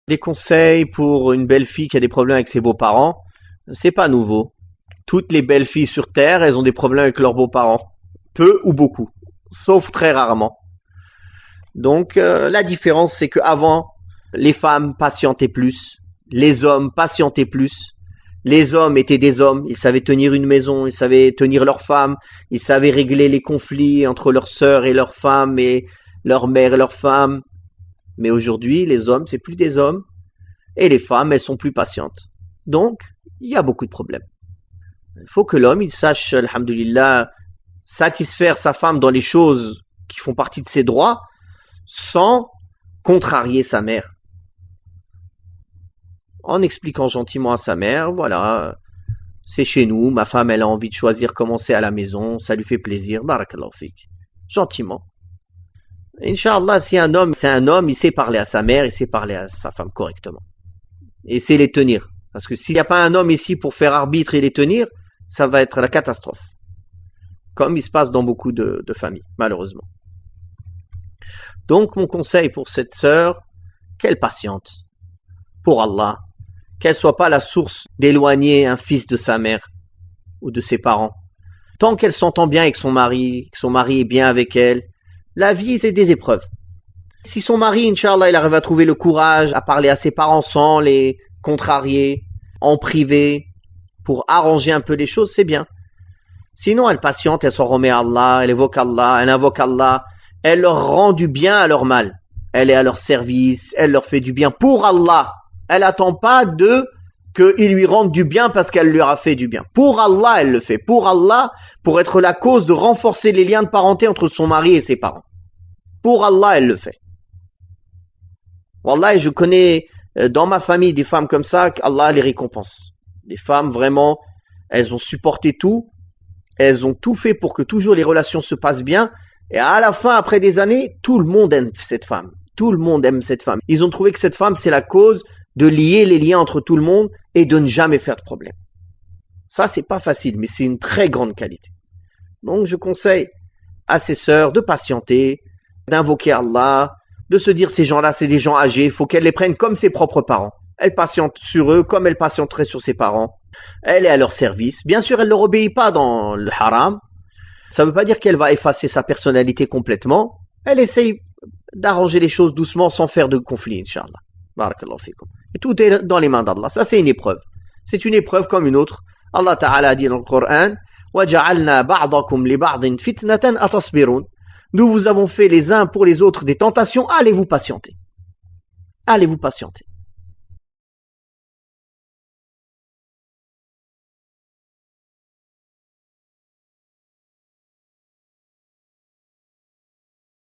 Des conseils pour une belle fille qui a des problèmes avec ses beaux-parents, c'est pas nouveau. Toutes les belles filles sur Terre, elles ont des problèmes avec leurs beaux-parents. Peu ou beaucoup. Sauf très rarement. Donc, la différence, c'est qu'avant, les femmes patientaient plus. Les hommes patientaient plus. Les hommes étaient des hommes. Ils savaient tenir une maison. Ils savaient tenir leurs femmes. Ils savaient régler les conflits entre leurs sœurs et leurs femmes et leur mère et leurs femmes. Mais aujourd'hui, les hommes, c'est plus des hommes. Et les femmes, elles sont plus patientes. Donc, il y a beaucoup de problèmes. Il faut que l'homme, il sache, alhamdoulilah, satisfaire sa femme dans les choses qui font partie de ses droits, sans contrarier sa mère. En expliquant gentiment à sa mère, voilà, c'est chez nous, ma femme, elle a envie de choisir comment c'est à la maison, ça lui fait plaisir, barakallahu fik. Gentiment. Inch'Allah, si un homme, c'est un homme, il sait parler à sa mère, il sait parler à sa femme correctement. Et c'est les tenir. Parce que s'il n'y a pas un homme ici pour faire arbitre et les tenir, ça va être la catastrophe. Comme il se passe dans beaucoup de familles, malheureusement. Donc, mon conseil pour cette sœur, qu'elle patiente. Pour Allah. Qu'elle soit pas la source d'éloigner un fils de sa mère ou de ses parents. Tant qu'elle s'entend bien avec son mari, que son mari est bien avec elle, la vie, c'est des épreuves. Si son mari, Inch'Allah, il arrive à trouver le courage à parler à ses parents sans les contrarier, en privé, pour arranger un peu les choses, c'est bien. Sinon, elle patiente, elle s'en remet à Allah, elle évoque Allah, elle invoque Allah, elle leur rend du bien à leur mal. Elle est à leur service, elle leur fait du bien pour Allah. Elle n'attend pas qu'ils lui rendent du bien parce qu'elle leur a fait du bien. Pour Allah, elle le fait. Pour Allah, pour être la cause de renforcer les liens de parenté entre son mari et ses parents. Pour Allah, elle le fait. Wallah, je connais dans ma famille des femmes comme ça, qu'Allah les récompense. Les femmes, vraiment, elles ont supporté tout. Elles ont tout fait pour que toujours les relations se passent bien. Et à la fin, après des années, tout le monde aime cette femme. Tout le monde aime cette femme. Ils ont trouvé que cette femme, c'est la cause de lier les liens entre tout le monde et de ne jamais faire de problème. Ça, c'est pas facile, mais c'est une très grande qualité. Donc, je conseille à ses sœurs de patienter, d'invoquer Allah, de se dire ces gens-là, c'est des gens âgés, il faut qu'elle les prenne comme ses propres parents. Elle patiente sur eux comme elle patienterait sur ses parents. Elle est à leur service. Bien sûr, elle ne leur obéit pas dans le haram. Ça ne veut pas dire qu'elle va effacer sa personnalité complètement. Elle essaye d'arranger les choses doucement sans faire de conflit, Inch'Allah. Barakallahu fikum. Et tout est dans les mains d'Allah. Ça, c'est une épreuve. C'est une épreuve comme une autre. Allah Ta'ala a dit dans le Coran, وَجَعَلْنَا بَعْضَكُمْ لِبَعْضٍ فِتْنَةً أَتَصْبِرُونَ. Nous vous avons fait les uns pour les autres des tentations. Allez-vous patienter. Allez-vous patienter.